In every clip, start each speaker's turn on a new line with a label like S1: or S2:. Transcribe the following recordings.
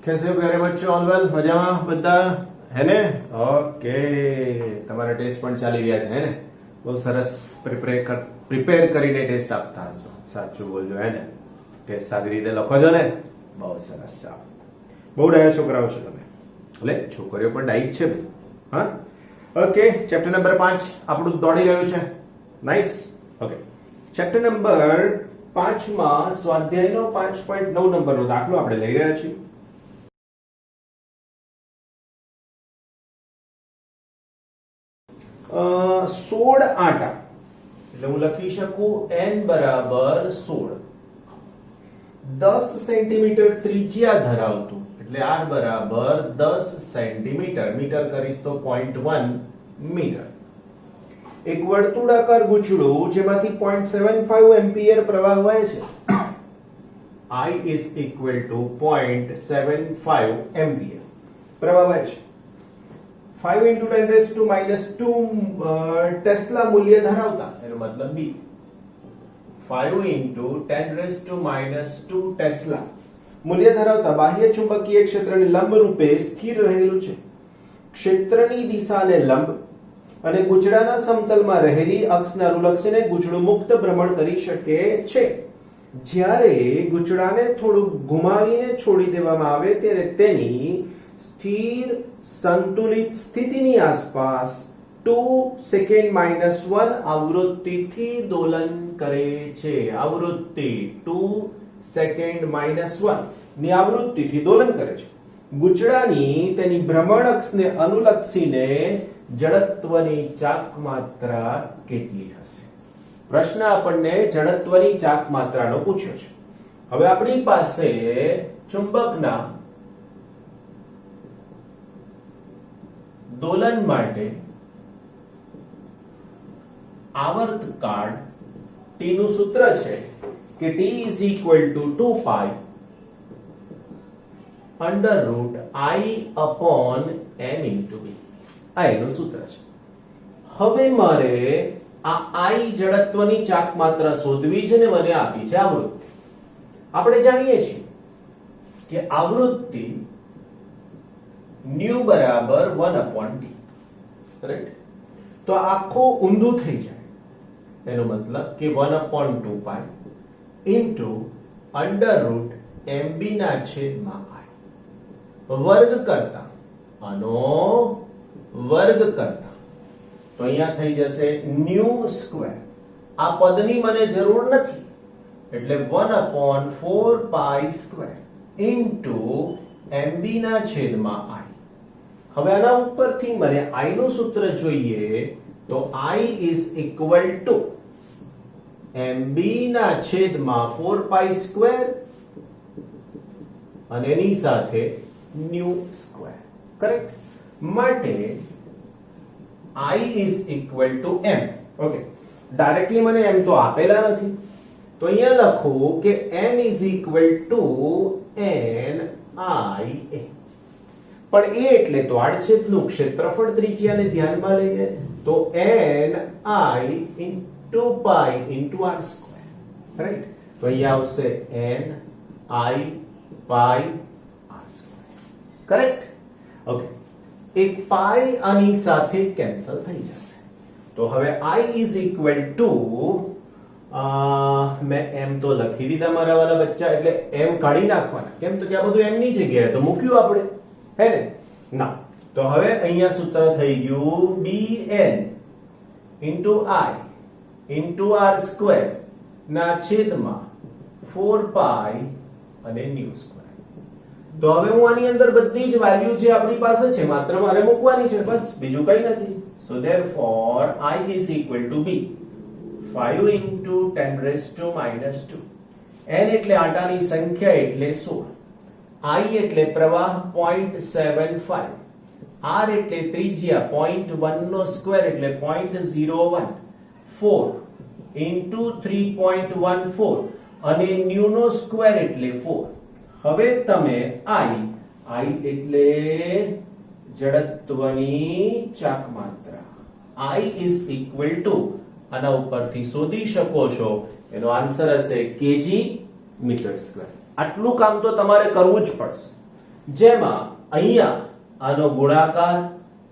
S1: कैसे हो प्यारे बच्चे? All well? મજામાં બધા હે ને? ઓકે, તમારા ટેસ્ટ પણ ચાલી રહ્યા છે હે ને? બહુ સરસ પ્રિપેર કરીને ટેસ્ટ આપતા હશો. સાચું બોલજો હે ને? ટેસ્ટ સારી રીતે લખો છો ને? બહુ સરસ. ચાલો, બહુ ડાયા છોકરાઓ છો તમે. એટલે છોકરીઓ પણ ડાઈ જ છે ભાઈ. હા, ઓકે. ચેપ્ટર નંબર 5 આપણું દોડી રહ્યું છે. નાઇસ. ઓકે, ચેપ્ટર નંબર 5 માં સ્વાધ્યાયનો 5.9 નંબરનો દાખલો આપણે લઈ રહ્યા છીએ. 16 આટા, એટલે હું લખી શકું n બરાબર 16, 10 સેન્ટીમીટર ત્રિજ્યા ધરાવતું, એટલે r બરાબર 10 સેન્ટીમીટર, મીટર કરીશ તો 0.1 મીટર. એક વર્તુળાકાર ગુંચડું જેમાંથી 0.75 એમ્પિયર પ્રવાહ વહે છે. I is equal to 0.75 ampere પ્રવાહ વહે છે. 5 into 10 raised to minus 2 tesla મૂલ્ય ધરાવતા, એનો મતલબ B. 5 into 10 raised to minus 2 tesla મૂલ્ય ધરાવતા બાહ્ય ચુંબકીય ક્ષેત્રને લંબ રૂપે સ્થિર રહેલું છે. ક્ષેત્રની દિશાને લંબ અને ગુંચડાના સમતલમાં રહેલી અક્ષને અનુલક્ષીને ગુંચડું મુક્ત ભ્રમણ કરી શકે છે. જ્યારે ગુંચડાને થોડું ઘુમાવીને છોડી દેવામાં આવે ત્યારે તેની સ્થિર સંતુલિત સ્થિતિની આસપાસ 2 સેકન્ડ -1 આવૃત્તિથી દોલન કરે છે. આવૃત્તિ 2 સેકન્ડ -1 ની આવૃત્તિથી દોલન કરે છે. ગુંચડાની તેની ભ્રમણ અક્ષને અનુલક્ષીને જડત્વની ચાક માત્રા કેટલી હશે? પ્રશ્ન આપણને જડત્વની ચાક માત્રાનો પૂછ્યો છે. હવે આપણી પાસે ચુંબકના દોલન માટે આવર્તકાળ T નું સૂત્ર છે કે T is equal to 2 pi under root I upon n into B. આ એનું સૂત્ર છે. હવે મારે આ I જડત્વની ચાક માત્રા શોધવી છે ને મને આપી છે આવૃત્તિ. આપણે જાણીએ છીએ કે આવૃત્તિ ન્યુ બરાબર 1/d, રાઈટ? તો આખો ઊંધું થઈ જાય. એનો મતલબ કે 1/2 પાઈ ઇન્ટુ અંડર રૂટ mb ના છેદમાં I. વર્ગ કરતા આનો વર્ગ કરતા તો અહીંયા થઈ જશે ન્યુ સ્ક્વેર. આ પદની મને જરૂર નથી, એટલે 1/4 પાઈ સ્ક્વેર ઇન્ટુ mb ના છેદમાં I. હવે આના ઉપરથી મને I નું સૂત્ર જોઈએ તો I is equal to mb ના છેદમાં 4 પાઈ સ્ક્વેર અને એની સાથે ન્યુ સ્ક્વેર. કરેક્ટ? માટે I is equal to m. Okay, directly મને m તો આપેલા નથી, તો અહીંયા લખું કે m is equal to n I a. પણ એ એટલે તો આડછેદનું ક્ષેત્રફળ ત્રિજ્યાને ધ્યાનમાં લઈને તો n I into pi into r square, right? તો અહીંયા આવશે n I pi r square. Correct? Okay, એક પાઈ આની સાથે કેન્સલ થઈ જશે. તો હવે I is equal to મેં m તો લખી દીધા મારા વાલા બચ્ચા, એટલે m કાઢી નાખવાના. કેમ? તો કે આ બધું m ની જગ્યાએ તો મૂક્યું આપણે, હે ને? ના, તો હવે અહીંયા સૂત્ર થઈ ગયું bn into I into r square ના છેદમાં 4 પાઈ અને ન્યુ સ્ક્વેર. તો હવે હું આની અંદર બધી જ વેલ્યુ જે આપણી પાસે છે માત્ર મારે મૂકવાની છે, બસ, બીજું કંઈ નથી. સો therefore I is equal to b 5 into 10 raised to minus 2. n એટલે આટાની સંખ્યા એટલે 16, I એટલે પ્રવાહ 0.75, r એટલે ત્રિજ્યા 0.1 નો સ્ક્વેર એટલે 0.01, 4 into 3.14 અને ન્યુ નો સ્ક્વેર એટલે 4. હવે તમે I એટલે જડત્વની ચાક માત્રા I is equal to આના ઉપરથી શોધી શકો છો. એનો આન્સર હશે kg મીટર સ્ક્વેર. આટલું કામ તો તમારે કરવું જ પડશે. જેમાં અહીંયા આનો ગુણાકાર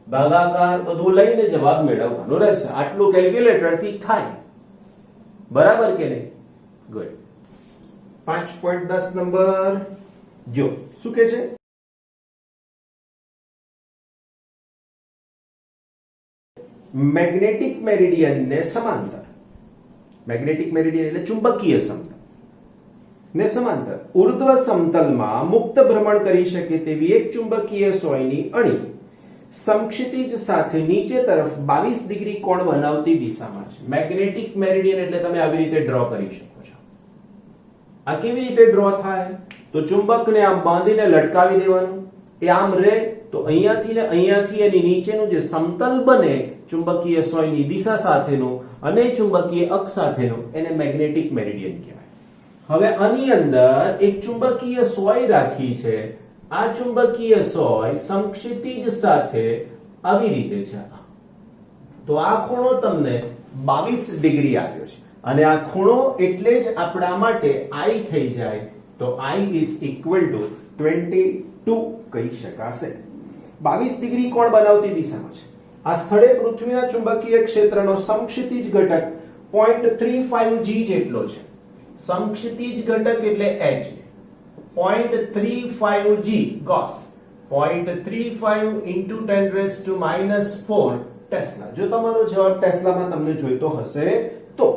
S1: ભાગાકાર બધું લઈને જવાબ મેળવવાનો રહેશે. આટલું કેલ્ક્યુલેટર થી થાય. બરાબર કે નહીં? ગુડ. 5.10 નંબર જો શું કે છે? મેગ્નેટિક મેરિડિયન ને સમાંતર. મેગ્નેટિક મેરિડિયન એટલે ચુંબકીય સમતલ ને સમાંતર ઉર્ધ્વ સમતલમાં મુક્ત ભ્રમણ કરી શકે તેવી એક ચુંબકીય સોયની અણી સમક્ષિતિજ સાથે નીચે તરફ 22 ડિગ્રી કોણ બનાવતી દિશામાં છે. મેગ્નેટિક મેરિડિયન એટલે તમે આવી રીતે ડ્રો કરી શકો છો. આ કેવી રીતે ડ્રો થાય? તો ચુંબકને આમ બાંધીને લટકાવી દેવાનું. એ આમ રહે તો અહીંયાથી ને અહીંયાથી એની નીચેનું જે સમતલ બને ચુંબકીય સોયની દિશા સાથેનું અને ચુંબકીય અક્ષ સાથેનું એને મેગ્નેટિક મેરિડિયન કહેવાય. હવે આની અંદર એક ચુંબકીય સોય રાખી છે. આ ચુંબકીય સોય સમક્ષિતિજ સાથે આવી રીતે છે. તો આ ખૂણો તમને 22 ડિગ્રી આપ્યો છે અને આ ખૂણો એટલે જ આપણા માટે I થઈ જાય તો I is equal to 22 કહી શકાશે. 22 ડિગ્રી કોણ બનાવતી દિશામાં છે. આ સ્થળે પૃથ્વીના ચુંબકીય ક્ષેત્રનો સમક્ષિતિજ ઘટક 0.35 g જેટલો છે. સમક્ષિતિજ ઘટક એટલે h 0.35 g Gauss 0.35 into 10 raised to -4 tesla. જો તમારો જવાબ ટેસ્લામાં તમને જોઈતો હશે તો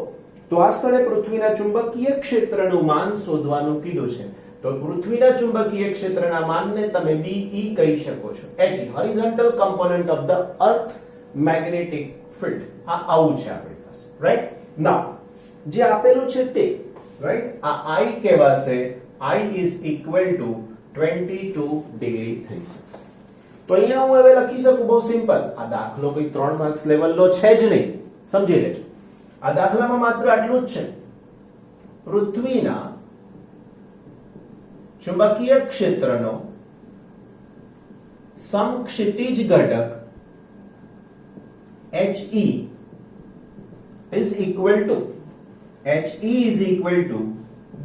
S1: આ સ્થળે પૃથ્વીના ચુંબકીય ક્ષેત્રનું માન શોધવાનું કીધું છે. તો પૃથ્વીના ચુંબકીય ક્ષેત્રના માનને તમે BE કહી શકો છો. He horizontal component of the earth magnetic field. આ આવું છે આપણી પાસે, રાઈટ? નાઉ જે આપેલું છે તે, રાઈટ, આ I કહેવાશે. I is equal to 22 degree થઈ શકશે. તો અહીંયા હું હવે લખી શકું બહુ સિમ્પલ. આ દાખલો કોઈ 3 માર્ક્સ લેવલનો છે જ નહીં, સમજી લેજો. આ દાખલામાં માત્ર આટલું જ છે. પૃથ્વીના ચુંબકીય ક્ષેત્રનો સમક્ષિતિજ ઘટક HE is equal to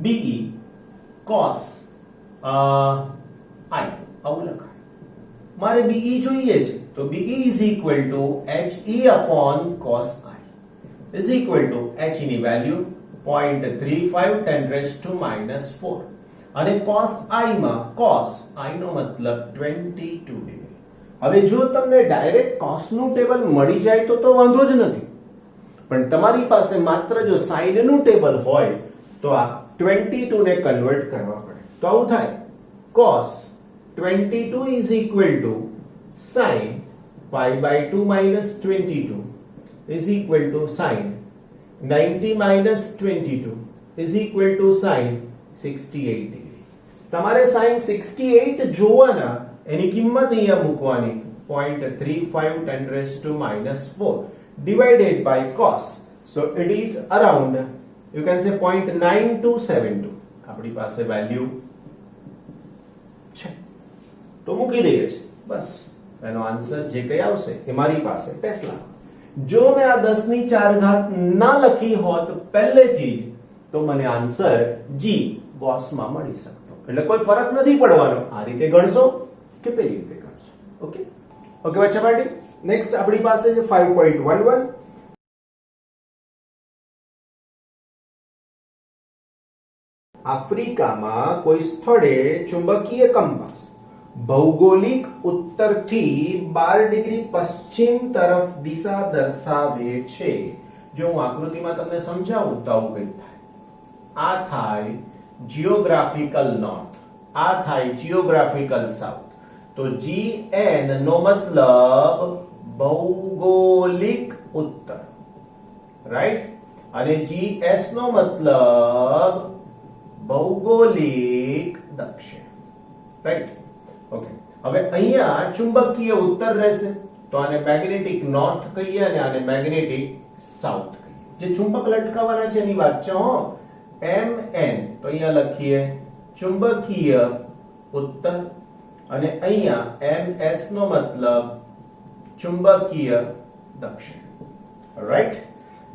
S1: BE cos I. આવું લખાય. મારે BE જોઈએ છે તો BE is equal to HE upon cos I is equal to H ની વેલ્યુ 0.35 10 raised to -4 અને cos I માં cos I નો મતલબ 22 ડિગ્રી. હવે જો તમને ડાયરેક્ટ cos નું ટેબલ મળી જાય તો વાંધો જ નથી, પણ તમારી પાસે માત્ર જો sin નું ટેબલ હોય તો આ 22 ને કન્વર્ટ કરવા પડે. તો આવું થાય cos 22 is equal to sin pi by 2 minus 22 is equal to sin 90 minus 22 is equal to sin 68 degree. તમારે sin 68 જોવાના, એની કિંમત અહીંયા મૂકવાની 0.35 10 raised to -4 divided by cos. So it is around, you can say 0.9272. આપણી પાસે value છે તો મૂકી દઈએ છે બસ. એનો આન્સર જે કઈ આવશે એ મારી પાસે ટેસ્લા. જો મેં આ 10 ની 4 ઘાત ના લખી હોત પહેલેથી જ તો મને આન્સર G ગોસમાં મળી શકતો. એટલે કોઈ ફરક નથી પડવાનો આ રીતે ગણશો કે પેલી રીતે ગણશો. ઓકે ઓકે બચ્ચા પાર્ટી. નેક્સ્ટ આપણી પાસે છે 5.11. આફ્રિકામાં કોઈ સ્થળે ચુંબકીય કંપાસ ભૌગોલિક ઉત્તરથી 12 ડિગ્રી પશ્ચિમ તરફ દિશા દર્શાવે છે. જો હું આકૃતિમાં તમને સમજાવું તો આવું કંઈક થાય. આ થાય જીઓગ્રાફિકલ નોર્થ, આ થાય જીઓગ્રાફિકલ સાઉથ. તો GN નો મતલબ ભૌગોલિક ઉત્તર, રાઈટ, અને GS નો મતલબ ભૌગોલિક દક્ષિણ, રાઈટ. ઓકે, હવે અહીંયા ચુંબકીય ઉત્તર રહેશે તો આને મેગ્નેટિક નોર્થ કહીએ અને આને મેગ્નેટિક સાઉથ કહીએ. જે ચુંબક લટકાવવાના છે એની વાત છે હો. MN તો અહીંયા લખીએ ચુંબકીય ઉત્તર અને અહીંયા MS નો મતલબ ચુંબકીય દક્ષિણ, રાઈટ.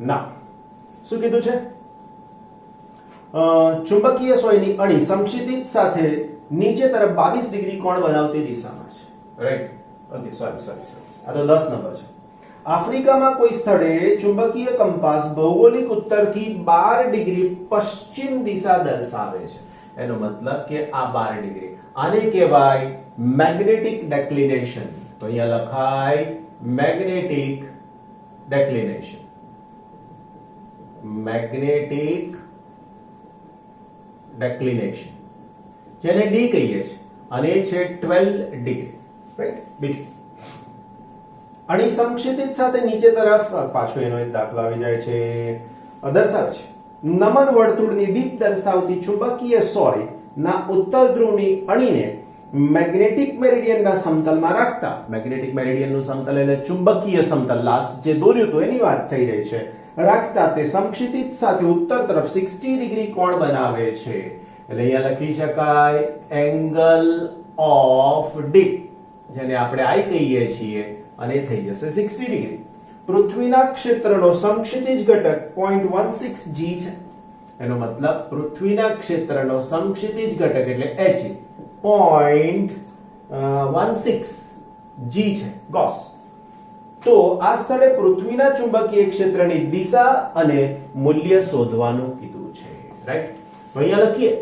S1: નાઉ શું કીધું છે? ચુંબકીય સોયની અણી સમક્ષિતિજ સાથે નીચે તરફ 22 ડિગ્રી કોણ બનાવતી દિશામાં છે, રાઈટ? ઓકે, સોરી, આ તો 10 નંબર છે. આફ્રિકામાં કોઈ સ્થળે ચુંબકીય કંપાસ ભૌગોલિક ઉત્તરથી 12 ડિગ્રી પશ્ચિમ દિશા દર્શાવે છે. એનો મતલબ કે આ 12 ડિગ્રી, આને કહેવાય મેગ્નેટિક ડેક્લિનેશન. તો અહીંયા લખાય મેગ્નેટિક ડેક્લિનેશન. મેગ્નેટિક ડેક્લિનેશન જેને ડી કહીએ છીએ, અને એ છે 12 ડિગ્રી, રાઈટ? બીજું, અણી સમક્ષિતિજ સાથે નીચે તરફ પાછો એનો એક દાખલો આવી જાય છે, દર્શાવે છે નમન વર્તુળની દીપ દર્શાવતી ચુંબકીય સોય ના ઉત્તર ધ્રુવની અણીને મેગ્નેટિક મેરિડિયનના સમતલમાં રાખતા. મેગ્નેટિક મેરિડિયનનું સમતલ એટલે ચુંબકીય સમતલ, લાસ્ટ જે દોર્યું હતું એની વાત થઈ રહી છે. રાખતા તે સમક્ષિતિજ સાથે ઉત્તર તરફ 60 ડિગ્રી કોણ બનાવે છે. એટલે અહીંયા લખી શકાય એંગલ ઓફ ડીપ, જેને આપણે આઈ કહીએ છીએ, અને થઈ જશે 60 ડિગ્રી. પૃથ્વીના ક્ષેત્રનો સમક્ષિતિજ ઘટક 0.16 g છે. એનો મતલબ પૃથ્વીના ક્ષેત્રનો સમક્ષિતિજ ઘટક એટલે h 0.16 g છે, ગોસ. તો આ સ્થળે પૃથ્વીના ચુંબકીય ક્ષેત્રની દિશા અને મૂલ્ય શોધવાનું કીધું છે, રાઈટ? તો અહીંયા લખીએ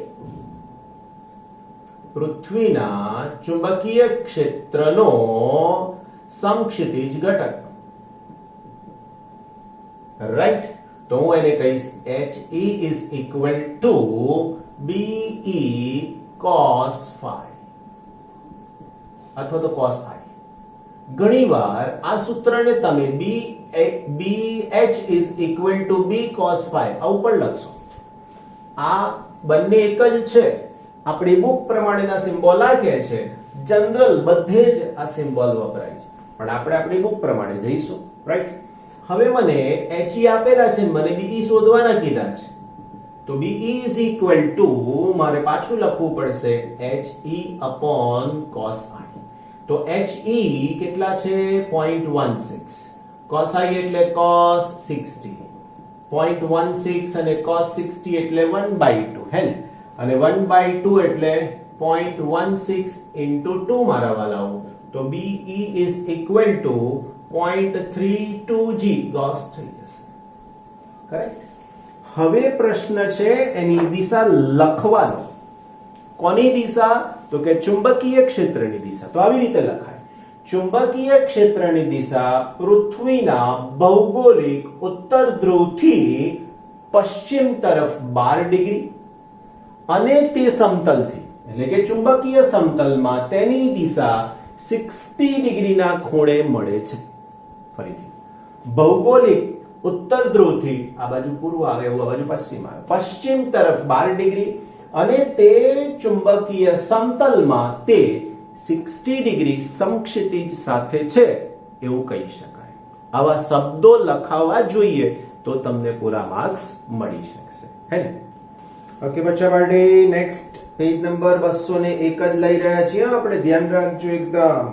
S1: પૃથ્વીના ચુંબકીય ક્ષેત્રનો સમક્ષિતિજ ઘટક, રાઈટ? તો હું એને કહીશ HE is equal to BE cos phi અથવા તો cos I. ઘણીવાર આ સૂત્રને તમે BH is equal to B cos phi આવું પણ લખશો. આ બંને એક જ છે, આપણી બુક પ્રમાણેના સિમ્બોલ લાગે છે, જનરલ બધે જ આ સિમ્બોલ વપરાય છે, પણ આપણે આપણી બુક પ્રમાણે જઈશું, રાઈટ? હવે મને HE આપેલા છે, મને BE શોધવાના કીધા છે, તો BE is equal to મારે પાછું લખવું પડશે HE upon cos I. તો HE કેટલા છે? 0.16. cos I એટલે cos 60. 0.16 અને cos 60 એટલે 1/2, હે ને? અને 1/2 એટલે 0.16 into 2 મારા વાલાઓ. તો BE is equal to 0.32 g Gauss થઈ જશે, કરેક્ટ? હવે પ્રશ્ન છે એની દિશા લખવાનો. કોની દિશા? તો કે ચુંબકીય ક્ષેત્રની દિશા. તો આવી રીતે લખાય, ચુંબકીય ક્ષેત્રની દિશા પૃથ્વીના ભૌગોલિક ઉત્તર ધ્રુવથી પશ્ચિમ તરફ 12 ડિગ્રી અને તે સમતલથી એટલે કે ચુંબકીય સમતલમાં તેની દિશા 60 ડિગ્રીના ખૂણે મળે છે. ફરીથી, ભૌગોલિક ઉત્તર ધ્રુવથી આ બાજુ પૂર્વ આવે એવું, આ બાજુ પશ્ચિમ આવે, પશ્ચિમ તરફ 12 ડિગ્રી અને તે ચુંબકીય સમતલમાં તે 60 ડિગ્રી સમક્ષિતિજ સાથે છે એવું કહી શકાય. આવા શબ્દો લખાવા જોઈએ તો તમને પૂરા માર્ક્સ મળી શકશે, હે ને? ઓકે બચ્ચા પાર્ટી, નેક્સ્ટ પેજ નંબર 201 જ લઈ રહ્યા છીએ આપણે, ધ્યાન રાખજો એકદમ.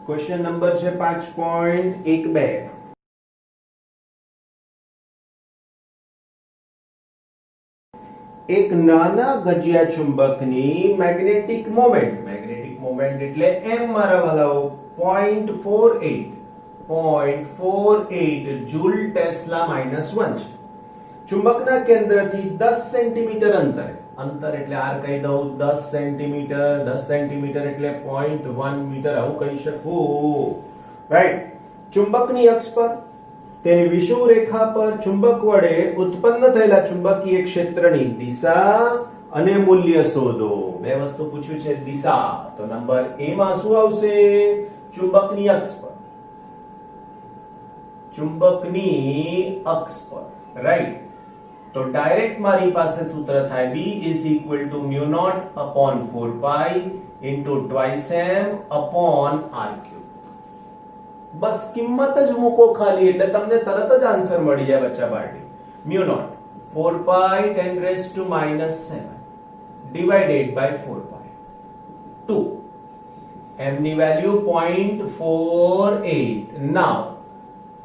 S1: ક્વેશ્ચન નંબર છે 5.12. એક નાના ગજિયા ચુંબકની મેગ્નેટિક મોમેન્ટ એટલે m મારા વાલાઓ 0.48 જૂલ ટેસ્લા -1 છે. ચુંબકના કેન્દ્રથી 10 સેન્ટીમીટર અંતર એટલે r કહી દઉં 10 સેન્ટીમીટર એટલે 0.1 મીટર આવું કહી શકું, રાઈટ? ચુંબકની અક્ષ પર તેની વિષુવ રેખા પર ચુંબક વડે ઉત્પન્ન થયેલા ચુંબકીય ક્ષેત્રની દિશા અને મૂલ્ય શોધો. બે વસ્તુ પૂછ્યું છે, દિશા. તો નંબર એ માં શું આવશે? ચુંબકની અક્ષ પર, રાઈટ? તો ડાયરેક્ટ મારી પાસે સૂત્ર થાય B is equal to mu naught upon 4 pi into twice m upon r cube. બસ કિંમત જ મૂકો ખાલી એટલે તમને તરત જ આન્સર મળી જાય બચ્ચા party. mu naught 4 pi 10 raised to -7 divided by 4 pi 2. m ની વેલ્યુ 0.48. નાઉ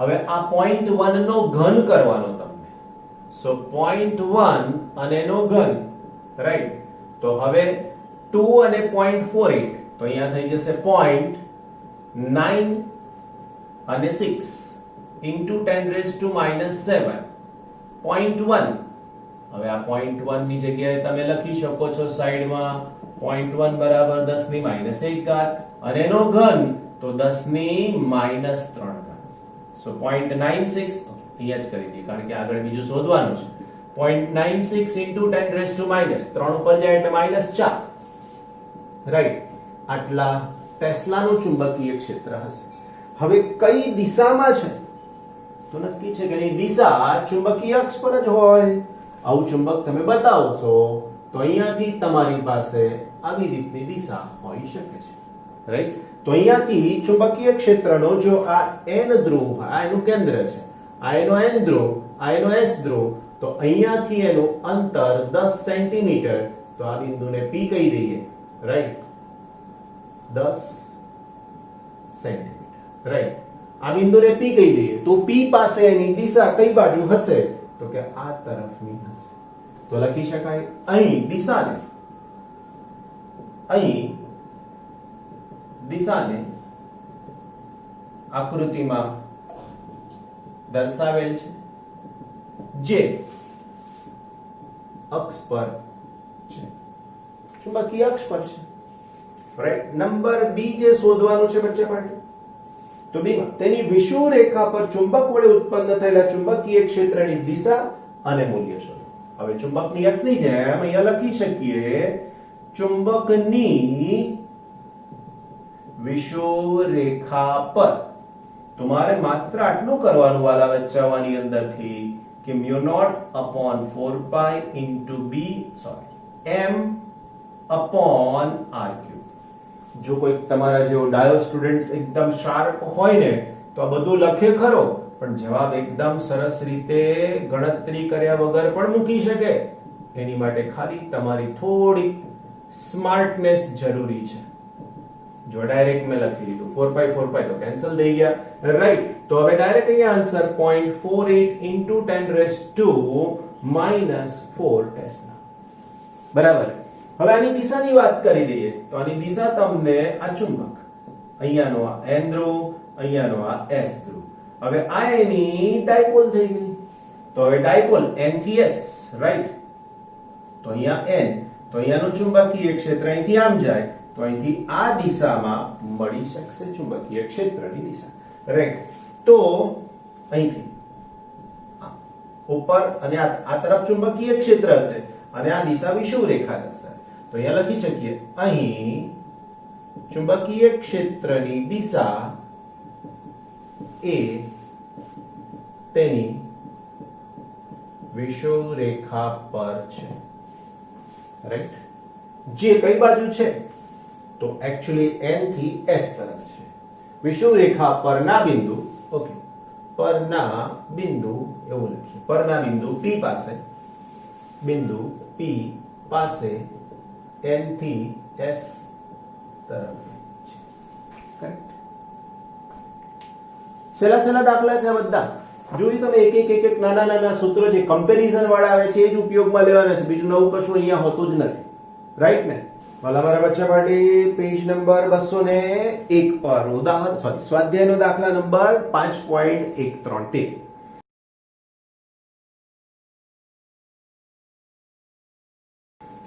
S1: હવે આ 0.1 નો ઘન કરવાનો તમને. સો 0.1 અને એનો ઘન, રાઈટ? તો હવે 2 અને 0.48 તો અહીંયા થઈ જશે 0.9 અને 6 into 10 raised to minus 7 0.1 હવે આ 0.1 ની જગ્યાએ તમે લખી શકો છો સાઈડમાં 0.1 બરાબર 10 ની -1 ઘાત અને એનો ઘન તો 10 ની -3 ઘાત સો 0.96 અહીંયા જ કરી દઈએ કારણ કે આગળ બીજું શોધવાનું છે 0.96 into 10 raised to -3 ઉપર જાય એટલે -4 રાઈટ આટલા ટેસ્લાનું ચુંબકીય ક્ષેત્ર હશે હવે કઈ દિશામાં છે તો નક્કી છે કે એની દિશા ચુંબકીય અક્ષ પર જ હોય આવું ચુંબક તમે બતાવશો તો અહીંયાથી તમારી પાસે આવી રીતની દિશા હોઈ શકે છે રાઈટ તો અહીંયાથી ચુંબકીય ક્ષેત્રનો જો આ n ધ્રુવ આ એનું કેન્દ્ર છે આ એનો n ધ્રુવ આ એનો s ધ્રુવ તો અહીંયાથી એનું અંતર 10 સેન્ટીમીટર તો આ બિંદુને p કહી દઈએ રાઈટ 10 સેન્ટીમીટર રાઈટ આ બિંદુને p કહી દઈએ તો p પાસે એની દિશા કઈ બાજુ હશે તો કે આ તરફની હશે તો લખી શકાય અહીં દિશાને આકૃતિમાં દર્શાવેલ છે જે અક્ષ પર છે ચુંબકીય અક્ષ પર છે રાઈટ નંબર બી જે શોધવાનું છે બચ્ચા માટે તો બી તેની વિષુવ રેખા પર ચુંબક વડે ઉત્પન્ન થયેલા ચુંબકીય ક્ષેત્રની દિશા અને મૂલ્ય શોધો હવે ચુંબકની અક્ષની જેમ અહીંયા લખી શકીએ ચુંબકની વિષુવ રેખા પર તમારે માત્ર આટલું કરવાનું વાલા બચ્ચાઓની અંદરથી કે μ0/4π into b m upon r cube જો કોઈ તમારા જેવો ડાયો સ્ટુડન્ટ્સ એકદમ શાર્પ હોય ને તો આ બધું લખે ખરો પણ જવાબ એકદમ સરસ રીતે ગણતરી કર્યા વગર પણ મૂકી શકે એની માટે ખાલી તમારી થોડી સ્માર્ટનેસ જરૂરી છે જો ડાયરેક્ટ મેં લખી દીધું 4π તો કેન્સલ થઈ ગયા રાઈટ તો હવે ડાયરેક્ટ અહીંયા answer 0.48 into 10 raised to -4 tesla બરાબર હવે આની દિશાની વાત કરી દઈએ તો આની દિશા તમને આ ચુંબક અહીંયાનો આ n ધ્રુવ અહીંયાનો આ s ધ્રુવ હવે આ એની ડાયપોલ થઈ ગઈ તો હવે ડાયપોલ n થી s રાઈટ તો અહીંયા n તો અહીંયાનું ચુંબકીય ક્ષેત્ર અહીંથી આમ જાય તો અહીંથી આ દિશામાં મળી શકશે ચુંબકીય ક્ષેત્રની દિશા રાઈટ તો અહીંથી ઉપર અને આ તરફ ચુંબકીય ક્ષેત્ર હશે અને આ દિશા વિષુવ રેખા દર્શાવે તો અહીંયા લખી શકીએ અહીં ચુંબકીય ક્ષેત્રની દિશા એ તેની વિષુવ રેખા પર છે રાઈટ જે કઈ બાજુ છે તો એક્ચ્યુઅલી n થી s તરફ છે વિષુવ રેખા પરના બિંદુ ઓકે પરના બિંદુ એવું લખીએ પરના બિંદુ p પાસે બિંદુ p પાસે n થી s તરફ છે કરેક્ટ સેલા દાખલા છે આ બધા જોઈ તમે એક નાના સૂત્રો જે કમ્પેરિઝન વાળા આવે છે એ જ ઉપયોગમાં લેવાના છે બીજું નવું કશું અહીંયા હોતું જ નથી રાઈટ ને વાલા મારા બચ્ચા માટે પેજ નંબર 201 પર સ્વાધ્યાયનો દાખલા નંબર 5.13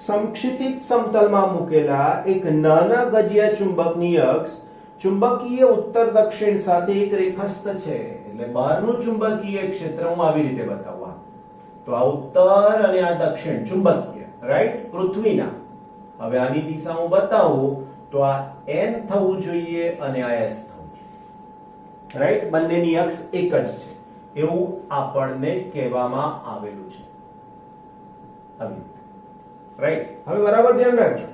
S1: સમક્ષિતિજ સમતલમાં મૂકેલા એક નાના ગજિયા ચુંબકની અક્ષ ચુંબકીય ઉત્તર દક્ષિણ સાથે એક રેખાસ્થ છે એટલે બહારનું ચુંબકીય ક્ષેત્ર હું આવી રીતે બતાવવા તો આ ઉત્તર અને આ દક્ષિણ ચુંબકીય રાઈટ પૃથ્વીના હવે આની દિશા હું બતાવું તો આ n થવું જોઈએ અને આ s થવું જોઈએ રાઈટ બંનેની અક્ષ એક જ છે એવું આપણને કહેવામાં આવેલું છે આવી રાઈટ હવે બરાબર ધ્યાન રાખજો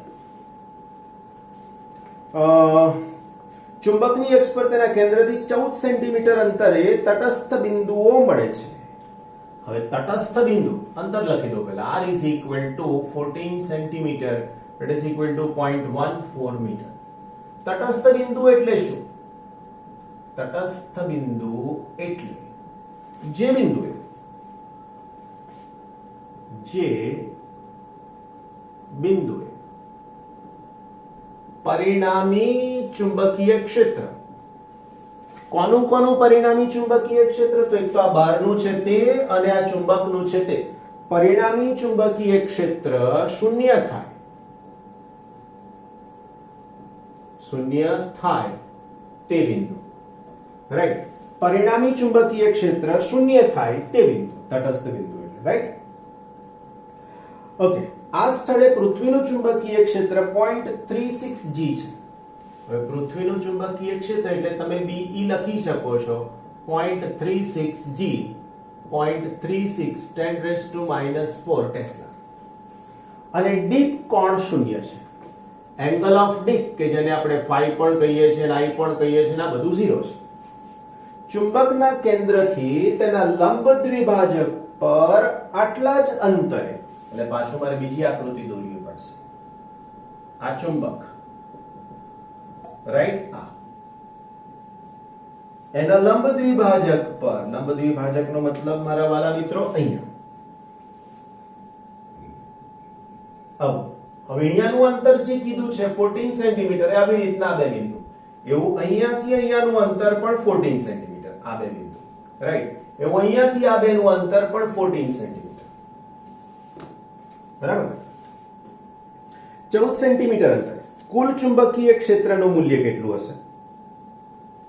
S1: ચુંબકની અક્ષ પર તેના કેન્દ્રથી 14 સેન્ટીમીટર અંતરે તટસ્થ બિંદુઓ મળે છે હવે તટસ્થ બિંદુ અંતર લખી દો પહેલા r is equal to 14 centimetre that is equal to 0.14 metre તટસ્થ બિંદુ એટલે શું તટસ્થ બિંદુ એટલે જે બિંદુએ પરિણામી ચુંબકીય ક્ષેત્ર. કોનું કોનું પરિણામી ચુંબકીય ક્ષેત્ર? તો એક તો આ બહારનું છે તે અને આ ચુંબકનું છે તે. પરિણામી ચુંબકીય ક્ષેત્ર શૂન્ય થાય. શૂન્ય થાય તે બિંદુ, રાઈટ. પરિણામી ચુંબકીય ક્ષેત્ર શૂન્ય થાય તે બિંદુ, તટસ્થ બિંદુ એટલે, રાઈટ. ઓકે, આ સ્થળે પૃથ્વીનું ચુંબકીય ક્ષેત્ર 0.36 g છે. હવે પૃથ્વીનું ચુંબકીય ક્ષેત્ર એટલે તમે BE લખી શકો છો 0.36 g, 0.36 10⁻⁻⁴ ટેસ્લા. અને ડીપ કોણ શૂન્ય છે. એંગલ ઓફ ડીપ કે જેને આપણે phi પણ કહીએ છીએ અને I પણ કહીએ છીએ, આ બધું 0 છે. ચુંબકના કેન્દ્રથી તેના લંબ દ્વિભાજક પર આટલા જ અંતરે, એટલે પાછું મારે બીજી આકૃતિ દોરવી પડશે. આ ચુંબક, રાઈટ, આ એના લંબ દ્વિભાજક પર, લંબ દ્વિભાજકનો મતલબ મારા વાલા મિત્રો અહીંયા આવું. હવે અહીંયાનું અંતર જે કીધું છે 14 સેન્ટીમીટર, આવી રીતના બે બિંદુ. એવું અહીંયાથી અહીંયાનું અંતર પણ 14 સેન્ટીમીટર, આ બે બિંદુ, રાઈટ. એવું અહીંયાથી આ બેનું અંતર પણ 14 સેન્ટીમીટર, બરાબર. 14 સેન્ટીમીટર અંતરે કુલ ચુંબકીય ક્ષેત્રનું મૂલ્ય કેટલું હશે?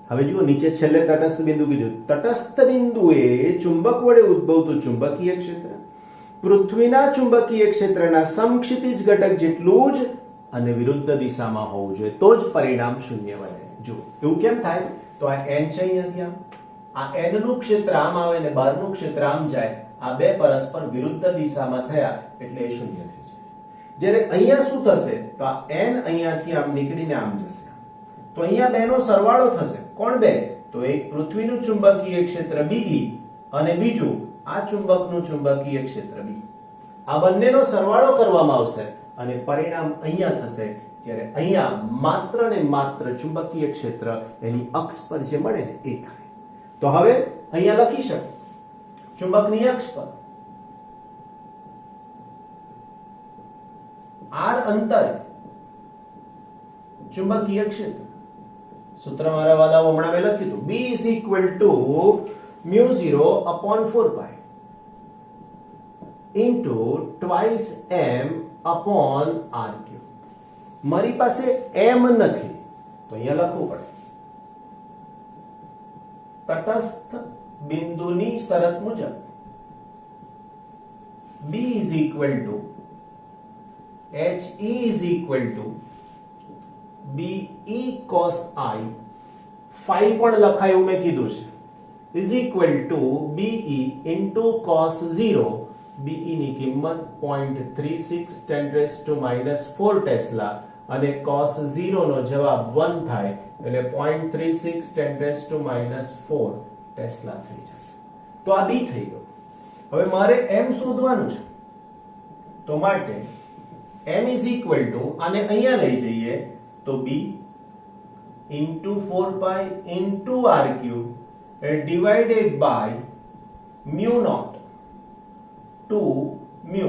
S1: હવે જુઓ, નીચે છેલ્લે તટસ્થ બિંદુ કીધું. તટસ્થ બિંદુએ ચુંબક વડે ઉદ્ભવતું ચુંબકીય ક્ષેત્ર પૃથ્વીના ચુંબકીય ક્ષેત્રના સમક્ષિતિજ ઘટક જેટલું જ અને વિરુદ્ધ દિશામાં હોવું જોઈએ, તો જ પરિણામ શૂન્ય બને. જુઓ, એવું કેમ થાય? તો આ n છે અહીંયાથી આ n નું ક્ષેત્ર આમ આવે ને બહારનું ક્ષેત્ર આમ જાય, આ બે પરસ્પર વિરુદ્ધ દિશામાં થયા એટલે એ શૂન્ય થઈ જાય. જ્યારે અહીંયા શું થશે? તો આ n અહીંયાથી આમ નીકળીને આમ જશે, તો અહીંયા બેનો સરવાળો થશે. કોણ બે? તો એક પૃથ્વીનું ચુંબકીય ક્ષેત્ર BE અને બીજું આ ચુંબકનું ચુંબકીય ક્ષેત્ર B. આ બંનેનો સરવાળો કરવામાં આવશે અને પરિણામ અહીંયા થશે, જ્યારે અહીંયા માત્ર ને માત્ર ચુંબકીય ક્ષેત્ર એની અક્ષ પર જે મળે ને એ થાય. તો હવે અહીંયા લખી શકો ચુંબકની અક્ષ પર r અંતરે ચુંબકીય ક્ષેત્ર. સૂત્ર મારા વાલાઓ હમણાં મેં લખ્યું હતું, B is equal to μ0/4π into twice m upon r cube. મારી પાસે m નથી તો અહીંયા લખવું પડે. તટસ્થ બિંદુની શરત મુજબ B is equal to HE is equal to BE cos I, phi પણ લખાય એવું મેં કીધું છે, is equal to BE into cos 0. BE ની કિંમત 0.36 10⁻⁴ ટેસ્લા અને cos 0 નો જવાબ 1 થાય એટલે 0.36 10⁻⁴ ટેસ્લા થઈ જશે. તો આ B થઈ ગયો. હવે મારે m શોધવાનું છે, તો માટે m is equal to, આને અહીંયા લઈ જઈએ તો B into 4π into r cube divided by μ0 to μ0.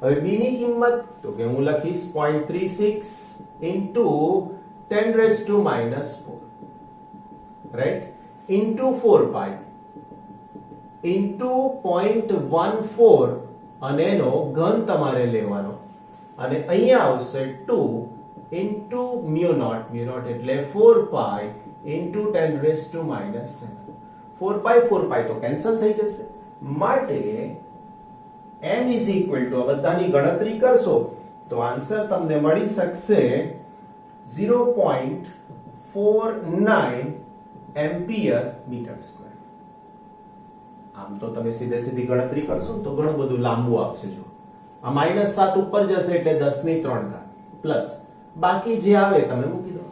S1: હવે B ની કિંમત તો કે હું લખીશ 0.36 into 10⁻⁴, રાઈટ, into 4π into 0.14 અને એનો ઘન તમારે લેવાનો અને અહીંયા આવશે 2 into μ0 એટલે 4π into 10⁻⁷. 4π તો કેન્સલ થઈ જશે. માટે m is equal to, બધાની ગણતરી કરશો તો આન્સર તમને મળી શકશે 0.49 એમ્પિયર મીટર સ્ક્વેર. આમ તો તમે સીધી ગણતરી કરશો તો ઘણું બધું લાંબુ આવશે. જો આ -7 ઉપર જશે એટલે 10⁻³ પ્લસ બાકી જે આવે તમે મૂકી દો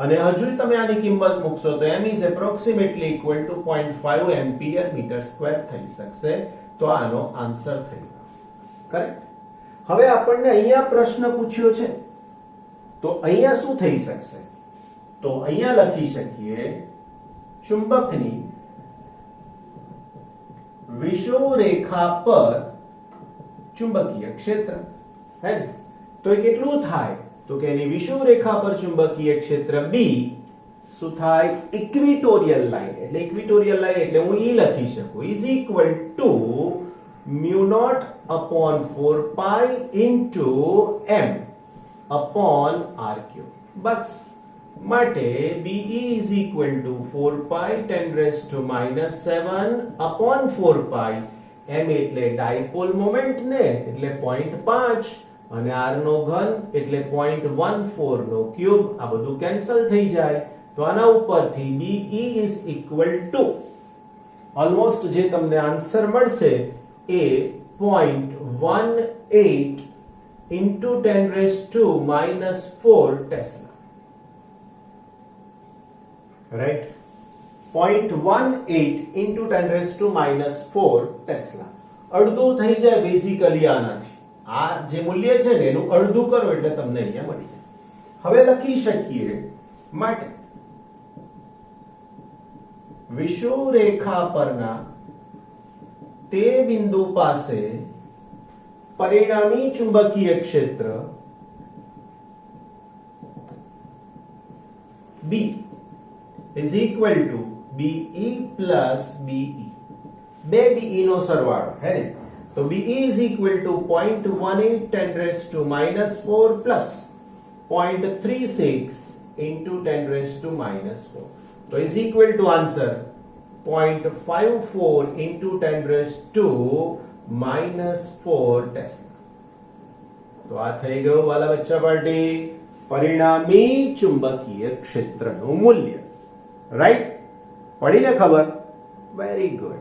S1: અને હજુ તમે આની કિંમત મૂકશો તો m is approximately equal to 0.5 ampere metre square થઈ શકશે. તો આનો આન્સર થઈ ગયો, કરેક્ટ. હવે આપણને અહીંયા પ્રશ્ન પૂછ્યો છે તો અહીંયા શું થઈ શકશે? તો અહીંયા લખી શકીએ ચુંબકની વિષુવરેખા પર ચુંબકીય ક્ષેત્ર, હે ને? તો એ કેટલું થાય? તો કે એની વિષુવરેખા પર ચુંબકીય ક્ષેત્ર B શું થાય ઇક્વિટોરિયલ લાઈન એટલે ઇક્વિટોરિયલ લાઈન એટલે હું E લખી શકું is equal to mu naught upon 4 pi into m upon r cube બસ માટે BE is equal to 4 pi 10 raised to minus 7 upon 4 pi m એટલે ડાયપોલ મોમેન્ટ ને એટલે 0.5 અને r નો ઘન એટલે 0.14 નો ક્યુબ આ બધું કેન્સલ થઈ જાય તો આના ઉપરથી BE is equal to almost જે તમને આન્સર મળશે એ 0.18 into 10 raised to minus 4 Tesla. Right? 0.18 into 10 raised to minus 4 Tesla. અડધું થઈ જાય બેઝિકલી આનાથી. આ જે મૂલ્ય છે ને એનું અડધું કરો એટલે તમને અહીંયા મળી જાય. હવે લખી શકીએ માટે વિષુવરેખા પરના તે બિંદુ પાસે પરિણામી ચુંબકીય ક્ષેત્ર B is equal to BE plus BE બે BE નો સરવાળો હે ને તો BE is equal to 0.18 10 raised to minus 4 plus 0.36 into 10 raised to minus 4 તો is equal to answer 0.54 into 10 raised to minus 4 Tesla. તો આ થઈ ગયું વાલા બચ્ચા પાર્ટી પરિણામી ચુંબકીય ક્ષેત્રનું મૂલ્ય રાઈટ પડીને ખબર વેરી ગુડ